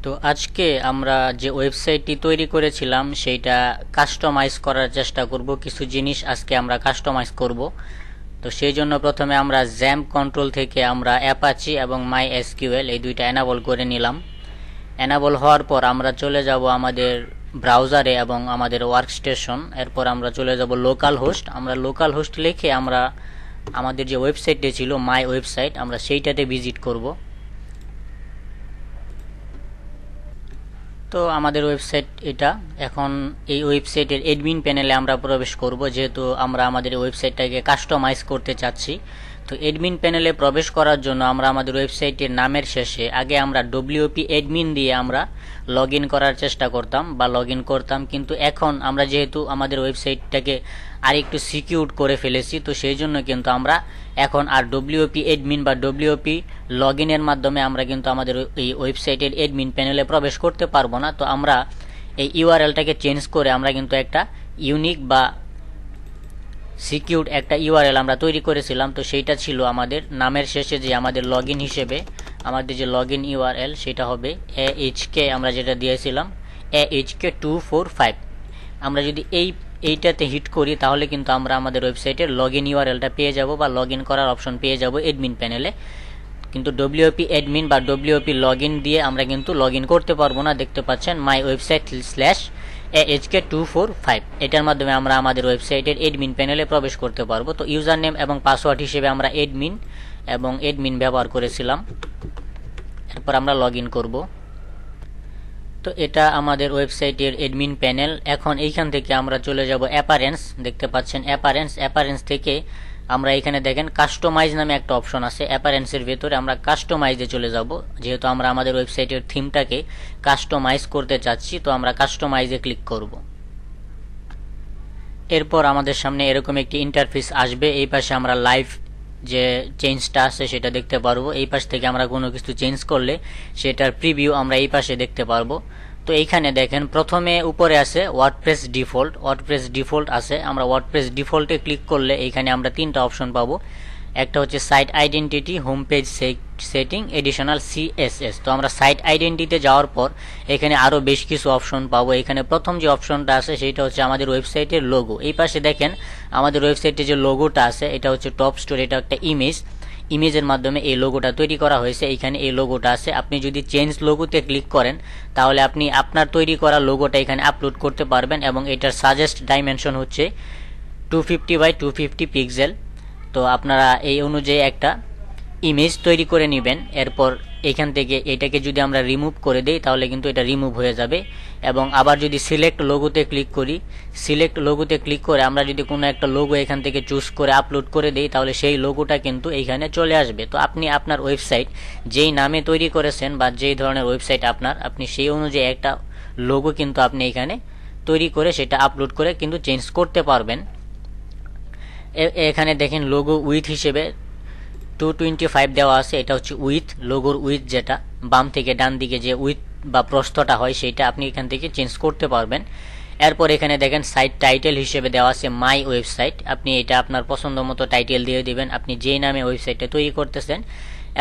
তো আজকে আমরা যে ওয়েবসাইটটি তৈরি করেছিলাম সেইটা কাস্টমাইজ করার চেষ্টা করব। কিছু জিনিস আজকে আমরা কাস্টমাইজ করব। তো সেই জন্য প্রথমে আমরা জ্যাম্প কন্ট্রোল থেকে আমরা অ্যাপাচি এবং মাই এসকিউএল এই দুইটা এনাবল করে নিলাম। এনাবল হওয়ার পর আমরা চলে যাব আমাদের ব্রাউজারে এবং আমাদের ওয়ার্কস্টেশন। এরপর আমরা চলে যাব লোকাল হোস্ট। আমরা লোকাল হোস্ট লিখে আমরা আমাদের যে ওয়েবসাইটটি ছিল মাই ওয়েবসাইট আমরা সেইটাতে ভিজিট করব। তো আমাদের ওয়েবসাইট এটা। এখন এই ওয়েবসাইটের অ্যাডমিন প্যানেলে আমরা প্রবেশ করব, যেহেতু আমরা আমাদের ওয়েবসাইটটাকে কাস্টমাইজ করতে চাচ্ছি। তো অ্যাডমিন প্যানেলে প্রবেশ করার জন্য আমরা আমাদের ওয়েবসাইটের নামের শেষে আগে আমরা ডব্লিউপি অ্যাডমিন দিয়ে আমরা লগ ইন করার চেষ্টা করতাম বা লগ ইন করতাম, কিন্তু এখন আমরা যেহেতু আমাদের ওয়েবসাইটটাকে আর একটু সিকিউর করে ফেলেছি, তো সেই জন্য কিন্তু আমরা এখন আর ডব্লিউপি অ্যাডমিন বা ডব্লিউপি লগ ইনের মাধ্যমে আমরা কিন্তু আমাদের এই ওয়েবসাইটের অ্যাডমিন প্যানেলে প্রবেশ করতে পারবো না। তো আমরা এই ইউআরএলটাকে চেঞ্জ করে আমরা কিন্তু একটা ইউনিক বা সিকিউরড একটা ইউআরএল আমরা তৈরি করেছিলাম। তো সেইটা ছিল আমাদের নামের শেষে যে আমাদের লগ ইন হিসেবে আমাদের যে লগ ইন ইউআরএল সেটা হবে AHK, আমরা যেটা দিয়েছিলাম AHK245। আমরা যদি এইটাতে হিট করি তাহলে কিন্তু আমরা আমাদের ওয়েবসাইটের লগ ইন ইউআরএলটা পেয়ে যাব বা লগ ইন করার অপশন পেয়ে যাব অ্যাডমিন প্যানেলে। কিন্তু ডব্লিউপি অ্যাডমিন বা ডব্লিউপি লগ ইন দিয়ে আমরা কিন্তু লগ ইন করতে পারবো না। দেখতে পাচ্ছেন মাই ওয়েবসাইট /AHK245, এটার মাধ্যমে আমরা আমাদের ওয়েবসাইটের অ্যাডমিন প্যানেলে প্রবেশ করতে পারবো। তো ইউজার নেম এবং পাসওয়ার্ড হিসেবে আমরা অ্যাডমিন এবং অ্যাডমিন ব্যবহার করেছিলাম। এরপর আমরা লগ ইন করব। তো এটা আমাদের ওয়েবসাইটের অ্যাডমিন প্যানেল। এখন এইখান থেকে আমরা চলে যাব অ্যাপারেন্স। দেখতে পাচ্ছেন অ্যাপারেন্স থেকে আমরা এখানে দেখেন কাস্টমাইজ নামে একটা অপশন আছে। অ্যাপারেন্সের ভেতরে আমরা কাস্টমাইজে চলে যাব, যেহেতু আমরা আমাদের ওয়েবসাইটের থিমটাকে কাস্টমাইজ করতে চাচ্ছি। তো আমরা কাস্টমাইজে ক্লিক করব। এরপর আমাদের সামনে এরকম একটি ইন্টারফেস আসবে। এই পাশে আমরা লাইভ যে চেঞ্জটা আছে সেটা দেখতে পারবো। এই পাশ থেকে আমরা কোনো কিছু চেঞ্জ করলে সেটার প্রিভিউ আমরা এই পাশে দেখতে পারবো। তো এইখানে দেখেন প্রথমে উপরে আছে ওয়ার্ডপ্রেস ডিফল্ট আছে। আমরা ওয়ার্ডপ্রেস ডিফল্টে ক্লিক করলে এইখানে আমরা তিনটা অপশন পাবো। একটা হচ্ছে site identity, home page setting, additional CSS। তো আমরা সাইট আইডেন্টিটিতে যাওয়ার পর এখানে আরও বেশ কিছু অপশন পাবো। এখানে প্রথম যে অপশনটা আছে সেটা হচ্ছে আমাদের ওয়েবসাইটের লোগো। এই পাশে দেখেন আমাদের ওয়েবসাইটে যে লোগোটা আছে এটা হচ্ছে টপ স্টোরি, এটা একটা ইমেজের মাধ্যমে এই লোগোটা তৈরি করা হয়েছে। এইখানে এই লোগোটা আছে। আপনি যদি চেঞ্জ লোগোতে ক্লিক করেন তাহলে আপনি আপনার তৈরি করা লোগোটা এখানে আপলোড করতে পারবেন এবং এটার সাজেস্ট ডাইমেনশন হচ্ছে 250 × 250 পিক্সেল। তো আপনারা এই অনুযায়ী একটা ইমেজ তৈরি করে নেবেন। এরপর এখান থেকে এটাকে যদি আমরা রিমুভ করে দেই তাহলে কিন্তু এটা রিমুভ হয়ে যাবে। এবং আবার যদি সিলেক্ট লোগোতে ক্লিক করি, সিলেক্ট লোগোতে ক্লিক করে আমরা যদি কোনো একটা লোগো এখান থেকে চুজ করে আপলোড করে দেই তাহলে সেই লোগোটা কিন্তু এইখানে চলে আসবে। তো আপনি আপনার ওয়েবসাইট যেই নামে তৈরি করেছেন বা যেই ধরনের ওয়েবসাইট আপনি সেই অনুযায়ী একটা লোগো কিন্তু আপনি এখানে তৈরি করে সেটা আপলোড করে কিন্তু চেঞ্জ করতে পারবেন। এখানে দেখেন লোগো উইথ হিসেবে 225 দেওয়া আছে। এটা হচ্ছে উইথ, লোগোর উইথ, যেটা বাম থেকে ডান দিকে যে উইথ বা প্রস্থটা হয় সেটা আপনি এখান থেকে চেঞ্জ করতে পারবেন। এরপর এখানে দেখেন সাইট টাইটেল হিসেবে দেওয়া আছে মাই ওয়েবসাইট। আপনি এটা আপনার পছন্দ মতো টাইটেল দিয়ে দিবেন আপনি যেই নামে ওয়েবসাইটটা তৈরি করতেছেন।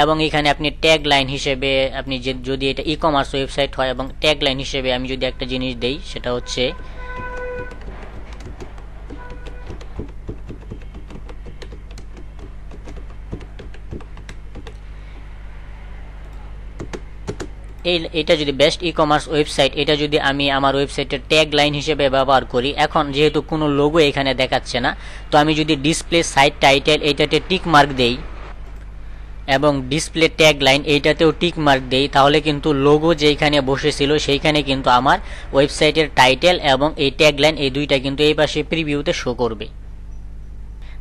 এবং এখানে আপনি ট্যাগ লাইন হিসেবে আপনি যদি এটা ই কমার্স ওয়েবসাইট হয় এবং ট্যাগ লাইন হিসেবে আমি যদি একটা জিনিস দেই সেটা হচ্ছে এটা যদি বেস্ট ই কমার্স ওয়েবসাইট, এটা যদি আমি আমার ওয়েবসাইটের ট্যাগ লাইন হিসেবে ব্যবহার করি। এখন যেহেতু কোনো লোগো এখানে দেখাচ্ছে না, তো আমি যদি ডিসপ্লে সাইট টাইটেল এইটাতে টিক মার্ক দেই এবং ডিসপ্লে ট্যাগ লাইন এইটাতেও টিক মার্ক দেই তাহলে কিন্তু লোগো যেখানে বসেছিল সেইখানে কিন্তু আমার ওয়েবসাইটের টাইটেল এবং এই ট্যাগ লাইন এই দুইটা কিন্তু এই পাশে প্রিভিউতে শো করবে।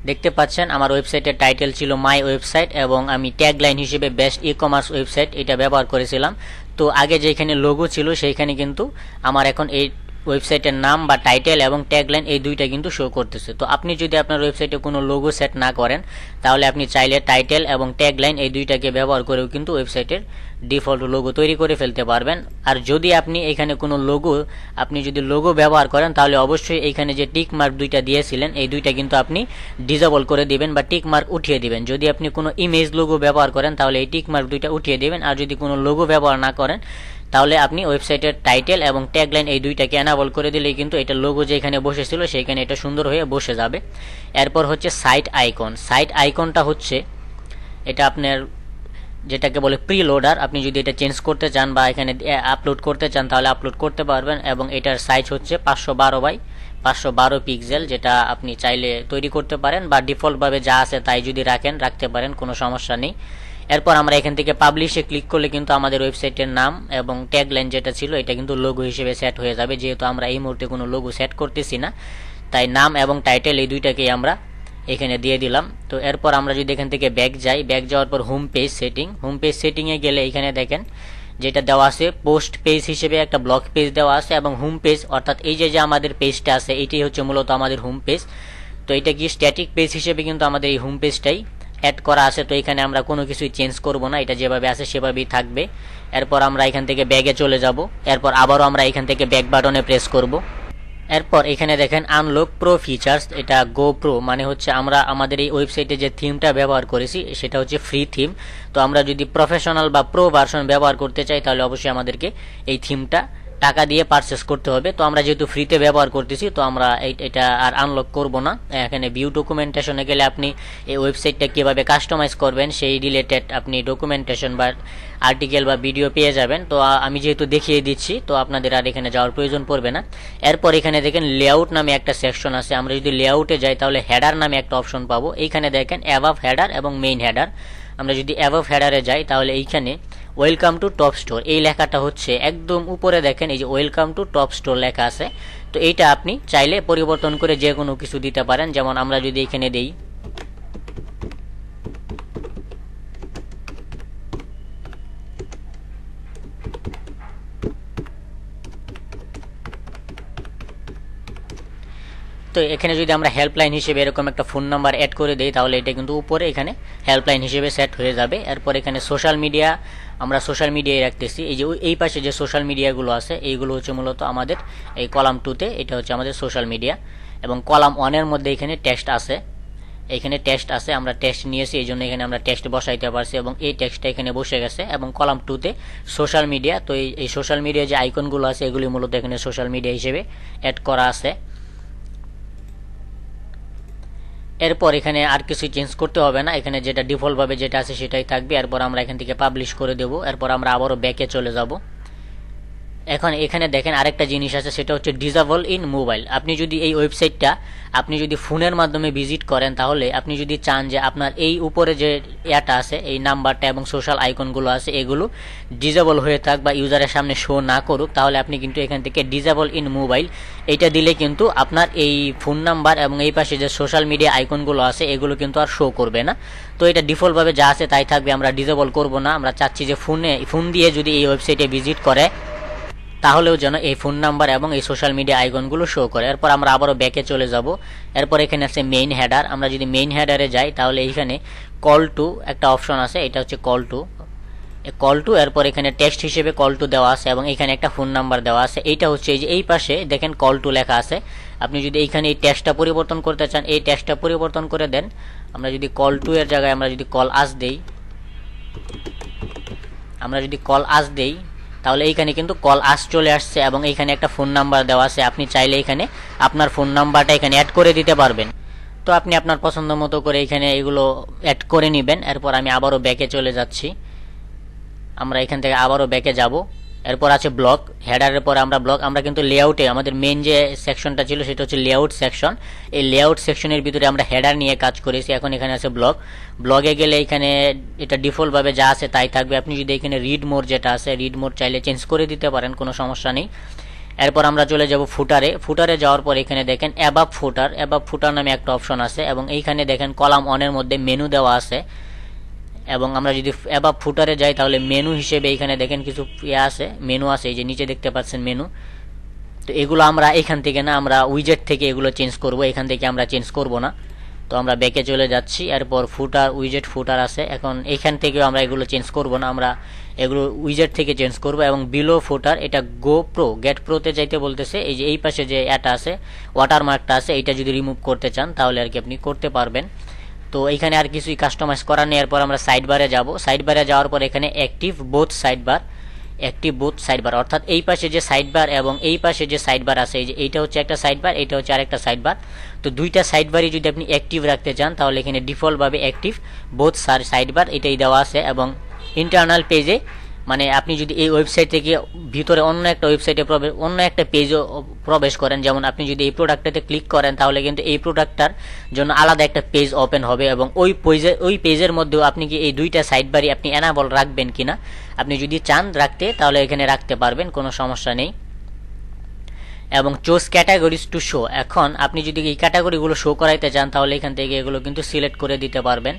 দেখতে পাচ্ছেন আমার ওয়েবসাইটের টাইটেল ছিল মাই ওয়েবসাইট এবং আমি ট্যাগ লাইন হিসেবে বেস্ট ই কমার্স ওয়েবসাইট এটা ব্যবহার করেছিলাম। তো আগে যেখানে লোগো ছিল সেইখানে কিন্তু আমার এখন এই ওয়েবসাইটের নাম বা টাইটেল এবং ট্যাগলাইন এই দুইটা কিন্তু শো করতেছে। তো আপনি যদি আপনার ওয়েবসাইটে কোনো লোগো সেট না করেন তাহলে আপনি চাইলে টাইটেল এবং ট্যাগলাইন এই দুইটাকে ব্যবহার করেও কিন্তু ওয়েবসাইটের ডিফল্ট লোগো তৈরি করে ফেলতে পারবেন। আর যদি আপনি এখানে কোনো আপনি যদি লোগো ব্যবহার করেন তাহলে অবশ্যই এখানে যে টিক মার্ক দুইটা দিয়েছিলেন এই দুইটা কিন্তু আপনি ডিসেবল করে দিবেন বা টিক মার্ক উঠিয়ে দিবেন। যদি আপনি কোনো ইমেজ লোগো ব্যবহার করেন তাহলে এই টিক মার্ক দুইটা উঠিয়ে দিবেন। আর যদি কোনো লোগো ব্যবহার না করেন তাহলে আপনি ওয়েবসাইটের টাইটেল এবং ট্যাগলাইন এই দুইটাকে এনাবল করে দিলেই কিন্তু এটা লোগো যেখানে বসেছিল সেইখানে এটা সুন্দর হয়ে বসে যাবে। এরপর হচ্ছে সাইট আইকন। সাইট আইকনটা হচ্ছে এটা আপনার যেটাকে বলে প্রিলোডার। আপনি যদি এটা চেঞ্জ করতে চান বা এখানে আপলোড করতে চান তাহলে আপলোড করতে পারবেন, এবং এটার সাইজ হচ্ছে 512 পিক্সেল, যেটা আপনি চাইলে তৈরি করতে পারেন বা ডিফল্টভাবে যা আছে তাই যদি রাখতে পারেন, কোনো সমস্যা নেই। এরপর আমরা এখান থেকে পাবলিশে ক্লিক করলে কিন্তু আমাদের ওয়েবসাইটের নাম এবং ট্যাগলাইন যেটা ছিল এটা কিন্তু লোগো হিসেবে সেট হয়ে যাবে। যেহেতু আমরা এই মুহূর্তে কোনো লোগো সেট করতেছি না, তাই নাম এবং টাইটেল এই দুইটাকেই আমরা এখানে দিয়ে দিলাম। তো এরপর আমরা যদি এখান থেকে ব্যাক যাওয়ার পর হোম পেজ সেটিংয়ে গেলে এখানে দেখেন যেটা দেওয়া আছে পোস্ট পেজ হিসেবে একটা ব্লক পেজ দেওয়া আছে, এবং হোম পেজ অর্থাৎ এই যে আমাদের পেজটা আছে এটাই হচ্ছে মূলত আমাদের হোম পেজ। তো এটা কি স্ট্যাটিক পেজ হিসেবে কিন্তু আমাদের এই হোম পেজটাই অ্যাড করা আছে। তো এখানে আমরা কোনো কিছুই চেঞ্জ করব না, এটা যেভাবে আছে সেভাবেই থাকবে। এরপর আমরা এখান থেকে ব্যাগে চলে যাব, এরপর আবারও আমরা এখান থেকে ব্যাক বাটনে প্রেস করব। এরপর এখানে দেখেন আনলক প্রো ফিচার্স, এটা গো প্রো মানে হচ্ছে আমরা আমাদের এই ওয়েবসাইটে যে থিমটা ব্যবহার করেছি সেটা হচ্ছে ফ্রি থিম। তো আমরা যদি প্রফেশনাল বা প্রো ভার্সন ব্যবহার করতে চাই তাহলে অবশ্যই আমাদেরকে এই থিমটা টাকা দিয়ে পারচেস করতে হবে। তো আমরা যেহেতু ফ্রিতে ব্যবহার করতেছি তো আমরা এটা আর আনলক করব না। এখানে ভিউ ডকুমেন্টেশনে গেলে আপনি এই ওয়েবসাইটটা কীভাবে কাস্টমাইজ করবেন সেই রিলেটেড আপনি ডকুমেন্টেশন বা আর্টিকেল বা ভিডিও পেয়ে যাবেন। তো আমি যেহেতু দেখিয়ে দিচ্ছি তো আপনাদের আর এখানে যাওয়ার প্রয়োজন পড়বে না। এরপর এখানে দেখেন লেআউট নামে একটা সেকশন আছে। আমরা যদি লেআউটে যাই তাহলে হেডার নামে একটা অপশন পাবো। এইখানে দেখেন অ্যাবাভ হেডার এবং মেইন হেডার। আমরা যদি অ্যাবাভ হেডারে যাই তাহলে এইখানে ওয়েলকাম টু টপ স্টোর এই লেখাটা হচ্ছে একদম উপরে দেখেন এই যে ওয়েলকাম টু টপ স্টোর লেখা আছে। তো এইটা আপনি চাইলে পরিবর্তন করে যে কোনো কিছু দিতে পারেন। যেমন আমরা যদি এখানে দেই তো এখানে যদি আমরা হেল্পলাইন হিসেবে এরকম একটা ফোন নাম্বার অ্যাড করে দেই তাহলে এটা কিন্তু উপরে এখানে হেল্পলাইন হিসেবে সেট হয়ে যাবে। এরপর এখানে সোশ্যাল মিডিয়া আমরা সোশ্যাল মিডিয়ায় রাখতেছি। এই যে এই পাশে যে সোশ্যাল মিডিয়াগুলো আছে এইগুলো হচ্ছে মূলত আমাদের এই কলাম 2তে এটা হচ্ছে আমাদের সোশ্যাল মিডিয়া, এবং কলাম 1-এর মধ্যে এখানে টেক্সট আছে। এখানে টেক্সট আছে, আমরা টেক্সট নিয়েছি এই জন্য এখানে আমরা টেক্সট বসাইতে পারছি এবং এই টেক্সটটা এখানে বসে গেছে। এবং কলাম 2তে সোশ্যাল মিডিয়া, তো এই সোশ্যাল মিডিয়া যে আইকনগুলো আছে এগুলি মূলত এখানে সোশ্যাল মিডিয়া হিসেবে অ্যাড করা আছে। এরপর এখানে আর কিছু চেঞ্জ করতে হবে না, এখানে যেটা ডিফল্টভাবে যেটা আছে সেটাই থাকবে। এরপর আমরা এখান থেকে পাবলিশ করে দেব। এরপর আমরা আবারও ব্যাকে চলে যাব। এখন এখানে দেখেন আরেকটা জিনিস আছে, সেটা হচ্ছে ডিসেবল ইন মোবাইল। আপনি যদি এই ওয়েবসাইটটা আপনি যদি ফোনের মাধ্যমে ভিজিট করেন তাহলে আপনি যদি চান যে আপনার এই উপরে যে ইয়াটা আছে এই নাম্বারটা এবং সোশ্যাল আইকনগুলো আছে এগুলো ডিসেবল হয়ে থাক বা ইউজারের সামনে শো না করুক, তাহলে আপনি কিন্তু এখান থেকে ডিসেবল ইন মোবাইল এইটা দিলে কিন্তু আপনার এই ফোন নাম্বার এবং এই পাশে যে সোশ্যাল মিডিয়া আইকনগুলো আছে এগুলো কিন্তু আর শো করবে না। তো এটা ডিফল্টভাবে যা আছে তাই থাকবে, আমরা ডিসেবল করব না। আমরা চাচ্ছি যে ফোন দিয়ে যদি এই ওয়েবসাইটে ভিজিট করে তাহলেও যেন এই ফোন নাম্বার এবং এই সোশ্যাল মিডিয়া আইকনগুলো শো করে। এরপর আমরা আবারও ব্যাকে চলে যাব। এরপর এখানে আছে মেইন হেডার। আমরা যদি মেইন হেডারে যাই তাহলে এইখানে কল টু একটা অপশন আছে, এটা হচ্ছে কল টু। এরপর এখানে টেক্সট হিসেবে কল টু দেওয়া আছে এবং এখানে একটা ফোন নাম্বার দেওয়া আছে। এইটা হচ্ছে এই যে এই পাশে দেখেন কল টু লেখা আছে। আপনি যদি এইখানে এই টেক্সটটা পরিবর্তন করতে চান এই টেক্সটটা পরিবর্তন করে দেন। আমরা যদি কল টু এর জায়গায় আমরা যদি কল আস দেই তাহলে এইখানে কিন্তু কল আস চলে আসছে এবং এইখানে একটা ফোন নাম্বার দেওয়া আছে। আপনি চাইলে এখানে আপনার ফোন নাম্বারটা এখানে অ্যাড করে দিতে পারবেন। তো আপনি আপনার পছন্দ মতো করে এখানে এগুলো অ্যাড করে নেবেন। এরপর আমি আবারও ব্যাকে চলে যাচ্ছি। আমরা এখান থেকে আবারও ব্যাকে যাব। এরপর আছে ব্লক, হেডারের পরে আমরা ব্লক। আমরা কিন্তু লেআউটে আমাদের মেন যে সেকশনটা ছিল সেটা হচ্ছে লেআউট সেকশন। এই লেআউট সেকশনের ভিতরে আমরা হেডার নিয়ে কাজ করেছি। এখন এখানে আছে ব্লগে গেলে এখানে এটা ডিফল্টভাবে যা আছে তাই থাকবে। আপনি যদি এখানে রিড মোর যেটা আছে রিড মোর চাইলে চেঞ্জ করে দিতে পারেন, কোনো সমস্যা নেই। এরপর আমরা চলে যাব ফুটারে যাওয়ার পর এখানে দেখেন অ্যাবাভ ফুটার নামে একটা অপশন আছে এবং এইখানে দেখেন কলাম 1-এর মধ্যে মেনু দেওয়া আছে। এবং আমরা যদি অ্যাবাভ ফুটারে যাই তাহলে মেনু হিসেবে এখানে দেখেন কিছু মেনু আছে, এই যে নিচে দেখতে পাচ্ছেন মেনু। তো এগুলো আমরা এখান থেকে না, আমরা উইজেট থেকে এগুলো চেঞ্জ করব, এখান থেকে আমরা চেঞ্জ করব না। তো আমরা ব্যাকে চলে যাচ্ছি। এরপর উইজেট ফুটার আছে, এখন এখান থেকেও আমরা এগুলো চেঞ্জ করব না, আমরা এগুলো উইজেট থেকে চেঞ্জ করব। এবং বিলো ফুটার এটা গেট প্রোতে যাইতে বলতেছে। এই যে এই পাশে যে এটা আছে ওয়াটারমার্কটা আছে এইটা যদি রিমুভ করতে চান তাহলে আর কি আপনি করতে পারবেন। তো এখানে আর কিছুই কাস্টমাইজ করার নেই। এরপর আমরা সাইড বারে যাব। সাইড বারে যাওয়ার পর এখানে active both side bar active both side bar, অর্থাৎ এই পাশে যে সাইড বার এবং এই পাশে যে সাইড বার আছে, এই যে এইটা হচ্ছে একটা সাইড বার, এটা হচ্ছে আরেকটা সাইড বার। তো দুইটা সাইড বারই যদি আপনি অ্যাক্টিভ রাখতে চান তাহলে এখানে ডিফল্টভাবে অ্যাক্টিভ বোথ সাইড বার এটাই দেওয়া আছে। এবং ইন্টারনাল পেজে মানে আপনি যদি এই ওয়েবসাইট থেকে ভিতরে অন্য একটা ওয়েবসাইটে অন্য একটা পেজও প্রবেশ করেন, যেমন আপনি যদি এই প্রোডাক্টটাতে ক্লিক করেন তাহলে কিন্তু এই প্রোডাক্টটার জন্য আলাদা একটা পেজ ওপেন হবে এবং ওই পেজের মধ্যেও আপনি কি এই দুইটা সাইড বারই আপনি এনাবল রাখবেন কিনা, আপনি যদি চান রাখতে তাহলে এখানে রাখতে পারবেন, কোনো সমস্যা নেই। এবং চুজ ক্যাটাগরিজ টু শো, এখন আপনি যদি এই ক্যাটাগরিগুলো শো করাইতে চান তাহলে এখান থেকে এগুলো কিন্তু সিলেক্ট করে দিতে পারবেন।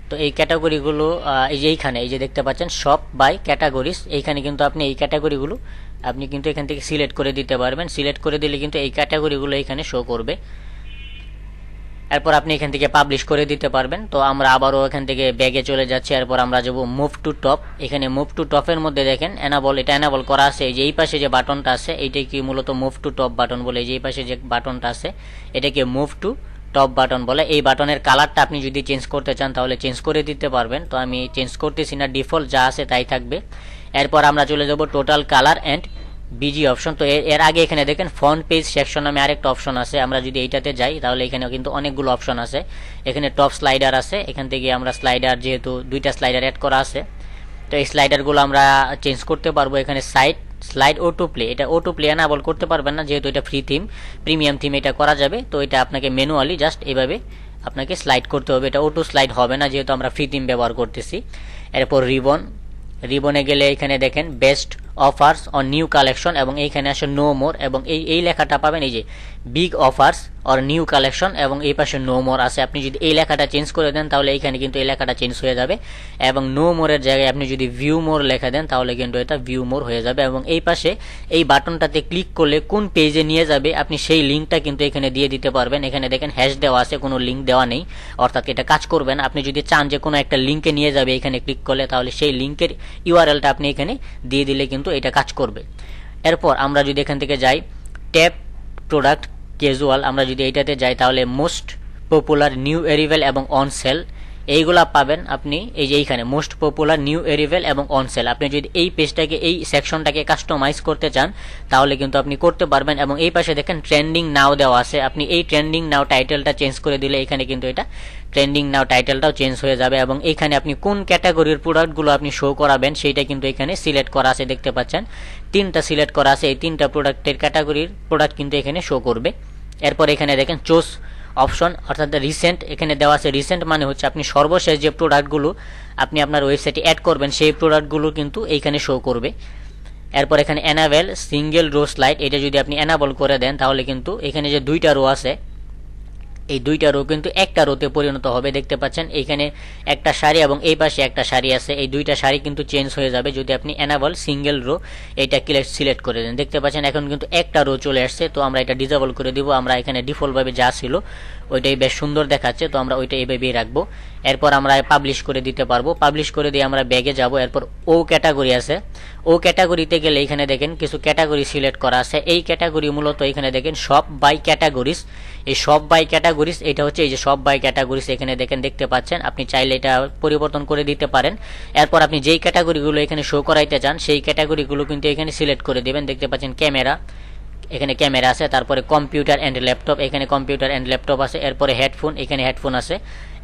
তো এই ক্যাটাগরিগুলো এই যে এইখানে এই যে দেখতে পাচ্ছেন শপ বাই ক্যাটাগরিজ, এইখানে কিন্তু আপনি এই ক্যাটাগরিগুলো আপনি কিন্তু এখান থেকে সিলেক্ট করে দিতে পারবেন। সিলেক্ট করে দিলে কিন্তু এই ক্যাটাগরিগুলো এখানে শো করবে। এরপর আপনি এখান থেকে পাবলিশ করে দিতে পারবেন। তো আমরা আবারও এখান থেকে ব্যাগে চলে যাচ্ছি। এরপর আমরা যাব মুভ টু টপ। এখানে মুভ টু টপের মধ্যে দেখেন এটা এনাবল করা আছে। এই যে এই পাশে যে বাটনটা আছে এইটাই কি মূলত মুভ টু টপ বাটন বলে। এই যে এই পাশে যে বাটনটা আছে এটাকে মুভ টু টপ বাটন বলে। এই বাটনের কালারটা আপনি যদি চেঞ্জ করতে চান তাহলে চেঞ্জ করে দিতে পারবেন। তো আমি চেঞ্জ করতেছি না, ডিফল্ট যা আছে তাই থাকবে। এরপর আমরা চলে যাব total colour and busy option. তো এর আগে এখানে দেখেন ফন্ট পেজ সেকশন নামে আরেকটা অপশন আছে। আমরা যদি এইটাতে যাই তাহলে এখানে কিন্তু অনেকগুলো অপশন আছে। এখানে টপ স্লাইডার আছে, এখান থেকে আমরা স্লাইডার যেহেতু দুইটা স্লাইডার অ্যাড করা আছে তো এই স্লাইডারগুলো আমরা চেঞ্জ করতে পারবো। এখানে স্লাইড অটো প্লে, এটা অটো প্লে এনাবল করতে পারবেন না যেহেতু এটা ফ্রি থিম, প্রিমিয়াম থিম এটা করা যাবে। তো এটা আপনাকে ম্যানুয়ালি জাস্ট এভাবে আপনাকে স্লাইড করতে হবে, এটা অটো স্লাইড হবে না যেহেতু আমরা ফ্রি থিম ব্যবহার করতেছি। এরপর রিবনে গেলে এখানে দেখেন best offers on new collection এবং এইখানে আসে নো মোর এবং এই লেখাটা পাবেন এই যে big offers or new collection এবং এই পাশে নো মোর আছে। আপনি যদি এই লেখাটা চেঞ্জ করে দেন তাহলে এইখানে কিন্তু এই লেখাটা চেঞ্জ হয়ে যাবে এবং নো মোরের জায়গায় আপনি যদি ভিউ মোর লেখা দেন তাহলে কিন্তু এটা ভিউ মোর হয়ে যাবে। এবং এই পাশে এই বাটনটাতে ক্লিক করলে কোন পেজে নিয়ে যাবে আপনি সেই লিঙ্কটা কিন্তু এখানে দিয়ে দিতে পারবেন। এখানে দেখেন হ্যাশ দেওয়া আছে, কোনো লিঙ্ক দেওয়া নেই, অর্থাৎ এটা কাজ করবে না। আপনি যদি চান যে কোনো একটা লিঙ্কে নিয়ে যাবে এখানে ক্লিক করলে তাহলে সেই লিঙ্কের ইউআরএলটা আপনি এখানে দিয়ে দিলে কিন্তু এটা কাজ করবে। এরপর আমরা যদি এখান থেকে যাই ট্যাব প্রোডাক্ট ক্যাজুয়াল, আমরা যদি এইটাতে যাই তাহলে মোস্ট পপুলার নিউ অ্যারিভেল এবং অন সেল এইগুলা পাবেন আপনি। এই যে এইখানে মোস্ট পপুলার নিউ অ্যারিভেল এবং অন সেল, আপনি যদি এই পেজটাকে এই সেকশনটাকে কাস্টমাইজ করতে চান তাহলে কিন্তু আপনি করতে পারবেন। এবং এই পাশে দেখেন ট্রেন্ডিং নাও দেওয়া আছে, আপনি এই ট্রেন্ডিং নাও টাইটেলটা চেঞ্জ করে দিলে এখানে কিন্তু এটা ট্রেন্ডিং নাও টাইটেলটাও চেঞ্জ হয়ে যাবে। এবং এইখানে আপনি কোন ক্যাটাগরির প্রোডাক্টগুলো আপনি শো করাবেন সেইটা কিন্তু এখানে সিলেক্ট করা আছে, দেখতে পাচ্ছেন তিনটা সিলেক্ট করা আছে, এই তিনটা প্রোডাক্টের ক্যাটাগরির প্রোডাক্ট কিন্তু এখানে শো করবে। এরপর এখানে দেখেন চুজ অপশন অর্থাৎ রিসেন্ট, এখানে দেওয়া আছে রিসেন্ট মানে হচ্ছে আপনি সর্বশেষ যে প্রোডাক্টগুলো আপনি আপনার ওয়েবসাইটে অ্যাড করবেন সেই প্রোডাক্টগুলো কিন্তু এইখানে শো করবে। এরপর এখানে এনাবেল সিঙ্গেল রো স্লাইড, এটা যদি আপনি এনাবল করে দেন তাহলে কিন্তু এখানে যে দুইটা রো আছে এই দুইটা রো কিন্তু একটা রোতে পরিণত হবে। দেখতে পাচ্ছেন এইখানে একটা সারি এবং এই পাশে একটা সারি আছে, এই দুইটা সারি কিন্তু চেঞ্জ হয়ে যাবে যদি আপনি এনাবল সিঙ্গেল রো এটা সিলেক্ট করে দেন। দেখতে পাচ্ছেন এখন কিন্তু একটা রো চলে আসছে। তো আমরা এটা ডিসেবল করে দিব, আমরা এখানে ডিফল্টভাবে যা ছিল ওইটাই বেশ সুন্দর দেখাচ্ছে, তো আমরা ওইটা এইভাবেই রাখবো। এরপর আমরা পাবলিশ করে দিতে পারবো, পাবলিশ করে দিয়ে আমরা ব্যাগে যাব। এরপর ও ক্যাটাগরি আছে, ও ক্যাটাগরিতে গেলে এখানে দেখেন কিছু ক্যাটাগরি সিলেক্ট করা আছে। এই ক্যাটাগরি মূলত এখানে দেখেন শপ বাই ক্যাটাগরিজ, এই শপ বাই ক্যাটাগরিজ এটা হচ্ছে এই যে শপ বাই ক্যাটাগরিজ এখানে দেখতে পাচ্ছেন, আপনি চাইলে এটা পরিবর্তন করে দিতে পারেন। এরপর আপনি যেই ক্যাটাগরিগুলো এখানে শো করাইতে চান সেই ক্যাটাগরিগুলো কিন্তু এখানে সিলেক্ট করে দিবেন। দেখতে পাচ্ছেন ক্যামেরা, এখানে ক্যামেরা আছে, তারপরে কম্পিউটার অ্যান্ড ল্যাপটপ, এখানে কম্পিউটার অ্যান্ড ল্যাপটপ আছে। এরপরে হেডফোন, এখানে হেডফোন আছে।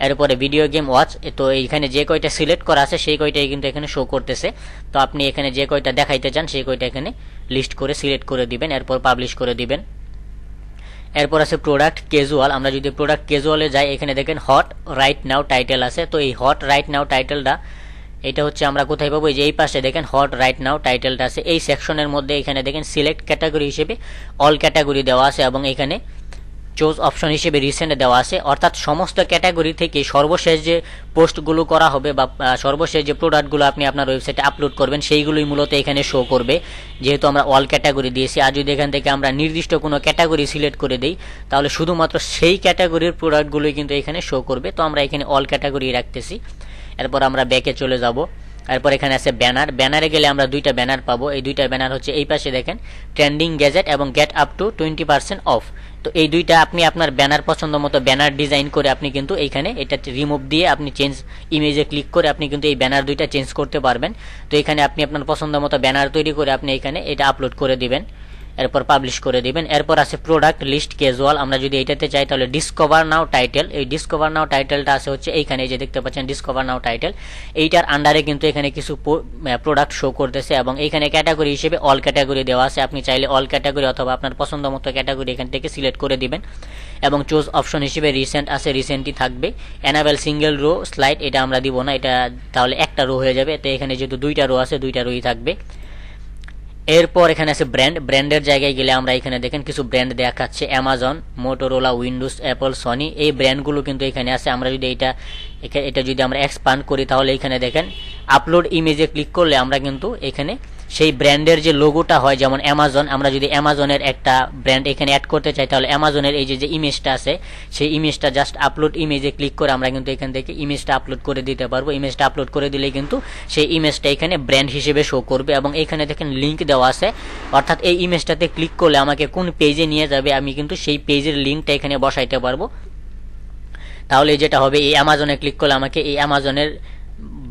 এরপরে ভিডিও গেম ওয়াচ, তো এইখানে যে কয়টা সিলেক্ট করা আছে সেই কয়টাই কিন্তু এখানে শো করতেছে। তো আপনি এখানে যে কয়টা দেখাইতে চান সেই কয়টা এখানে লিস্ট করে সিলেক্ট করে দিবেন, এরপর পাবলিশ করে দিবেন। এরপর আছে প্রোডাক্ট ক্যাজুয়াল, আমরা যদি প্রোডাক্ট ক্যাজুয়ালে যাই এখানে দেখেন হট রাইট নাও টাইটেল আছে। তো এই হট রাইট নাও টাইটেলটা এটা হচ্ছে আমরা কোথায় পাবো, যে এই পাশে দেখেন হট রাইট নাও টাইটেলটা আছে এই সেকশনের মধ্যে। এখানে দেখেন সিলেক্ট ক্যাটাগরি হিসেবে অল ক্যাটাগরি দেওয়া আছে এবং এখানে চুজ অপশন হিসেবে রিসেন্ট দেওয়া আছে, অর্থাৎ সমস্ত ক্যাটাগরি থেকে সর্বশেষ যে পোস্টগুলো করা হবে বা সর্বশেষ যে প্রোডাক্টগুলো আপনি আপনার ওয়েবসাইটে আপলোড করবেন সেইগুলোই মূলত এখানে শো করবে, যেহেতু আমরা অল ক্যাটাগরি দিয়েছি। আর যদি এখান থেকে আমরা নির্দিষ্ট কোনো ক্যাটাগরি সিলেক্ট করে দিই তাহলে শুধুমাত্র সেই ক্যাটাগরির প্রোডাক্টগুলোই কিন্তু এখানে শো করবে। তো আমরা এখানে অল ক্যাটাগরি রাখতেছি। এরপর আমরা ব্যাকে চলে যাব। এরপর এখানে আছে ব্যানার, ব্যানারে গেলে আমরা দুইটা ব্যানার পাবো। এই দুইটা ব্যানার হচ্ছে এই পাশে দেখেন ট্রেন্ডিং গ্যাজেট এবং গেট আপ টু 20% অফ। তো এই দুইটা আপনি আপনার ব্যানার পছন্দ মতো ব্যানার ডিজাইন করে আপনি কিন্তু এইখানে এটা রিমুভ দিয়ে আপনি চেঞ্জ ইমেজে ক্লিক করে আপনি কিন্তু এই ব্যানার দুইটা চেঞ্জ করতে পারবেন। তো এখানে আপনি আপনার পছন্দ মতো ব্যানার তৈরি করে আপনি এখানে এটা আপলোড করে দিবেন, এরপর পাবলিশ করে দিবেন। এরপর আছে প্রোডাক্ট লিস্ট ক্যাজুয়াল, আমরা যদি এইটাতে চাই তাহলে ডিসকভার নাও টাইটেল। এই ডিসকভার নাও টাইটেলটা আছে হচ্ছে এইখানে, যে দেখতে পাচ্ছেন ডিসকভার নাও টাইটেল, এইটার আন্ডারে কিন্তু এখানে কিছু প্রোডাক্ট শো করতেছে এবং এইখানে ক্যাটাগরি হিসেবে অল ক্যাটাগরি দেওয়া আছে। আপনি চাইলে অল ক্যাটাগরি অথবা আপনার পছন্দ মতো ক্যাটাগরি এখান থেকে সিলেক্ট করে দিবেন এবং চুজ অপশন হিসেবে রিসেন্ট আছে, রিসেন্টই থাকবে। এনাবেল সিঙ্গেল রো স্লাইড, এটা আমরা দিব না, এটা তাহলে একটা রো হয়ে যাবে। তো এখানে যেহেতু দুইটা রো আছে দুইটা রোই থাকবে। এরপর এখানে আছে ব্র্যান্ড, ব্র্যান্ডের জায়গায় গেলে আমরা এখানে দেখেন কিছু ব্র্যান্ড দেখাচ্ছে, Amazon, Motorola, Windows, Apple, Sony, এই ব্র্যান্ডগুলো কিন্তু এখানে আছে। আমরা যদি এটা যদি আমরা এক্সপান্ড করি তাহলে এখানে দেখেন আপলোড ইমেজে ক্লিক করলে আমরা কিন্তু এখানে সেই ব্র্যান্ডের যে লোগোটা হয়, যেমন অ্যামাজন, আমরা যদি অ্যামাজনের একটা ব্র্যান্ড এখানে অ্যাড করতে চাই তাহলে অ্যামাজনের এই যে ইমেজটা আছে সেই ইমেজটা জাস্ট আপলোড ইমেজে ক্লিক করে আমরা কিন্তু এখান থেকে ইমেজটা আপলোড করে দিতে পারবো। ইমেজটা আপলোড করে দিলেই কিন্তু সেই ইমেজটা এখানে ব্র্যান্ড হিসেবে শো করবে এবং এখানে দেখেন লিঙ্ক দেওয়া আছে, অর্থাৎ এই ইমেজটাতে ক্লিক করলে আমাকে কোন পেজে নিয়ে যাবে আমি কিন্তু সেই পেজের লিঙ্কটা এখানে বসাইতে পারবো। তাহলে যেটা হবে এই অ্যামাজনে ক্লিক করলে আমাকে এই অ্যামাজনের,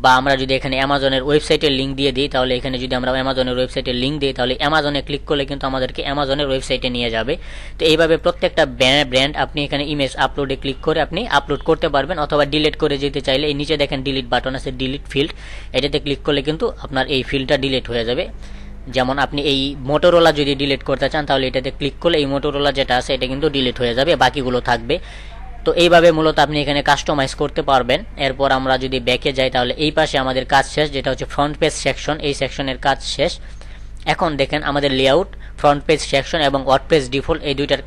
বা আমরা যদি এখানে অ্যামাজনের ওয়েবসাইটের লিঙ্ক দিয়ে দিই তাহলে এখানে যদি আমরা অ্যামাজনের ওয়েবসাইটের লিঙ্ক দিই তাহলে অ্যামাজনে ক্লিক করলে কিন্তু আমাদেরকে অ্যামাজনের ওয়েবসাইটে নিয়ে যাবে। তো এইভাবে প্রত্যেকটা ব্র্যান্ড আপনি এখানে ইমেজ আপলোডে ক্লিক করে আপনি আপলোড করতে পারবেন, অথবা ডিলিট করে যেতে চাইলে এই নিচে দেখেন ডিলিট বাটন আছে, ডিলিট ফিল্ড, এটাতে ক্লিক করলে কিন্তু আপনার এই ফিল্ডটা ডিলিট হয়ে যাবে। যেমন আপনি এই মোটোরোলা যদি ডিলিট করতে চান তাহলে এটাতে ক্লিক করলে এই মোটোরোলা যেটা আছে এটা কিন্তু ডিলিট হয়ে যাবে, বাকিগুলো থাকবে। তো এইভাবে মূলত আপনি এখানে কাস্টমাইজ করতে পারবেন। এরপর আমরা যদি ব্যাকে যাই তাহলে এই পাশে আমাদের কাজ শেষ, যেটা হচ্ছে ফ্রন্ট পেজ সেকশন, এই সেকশনের কাজ শেষ। এখন দেখেন আমাদের লেআউট, ফ্রন্ট পেজ সেকশন এবং ওয়ার্ডপ্রেস ডিফল্ট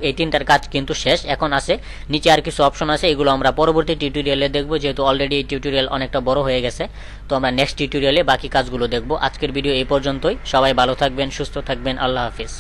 এই তিনটার কাজ কিন্তু শেষ। এখন আছে নিচে আর কিছু অপশন আছে, এগুলো আমরা পরবর্তী টিউটোরিয়ালে দেখব, যেহেতু অলরেডি এই টিউটোরিয়াল অনেকটা বড় হয়ে গেছে। তো আমরা নেক্সট টিউটোরিয়ালে বাকি কাজগুলো দেখব। আজকের ভিডিও এই পর্যন্তই, সবাই ভালো থাকবেন, সুস্থ থাকবেন, আল্লাহ হাফিজ।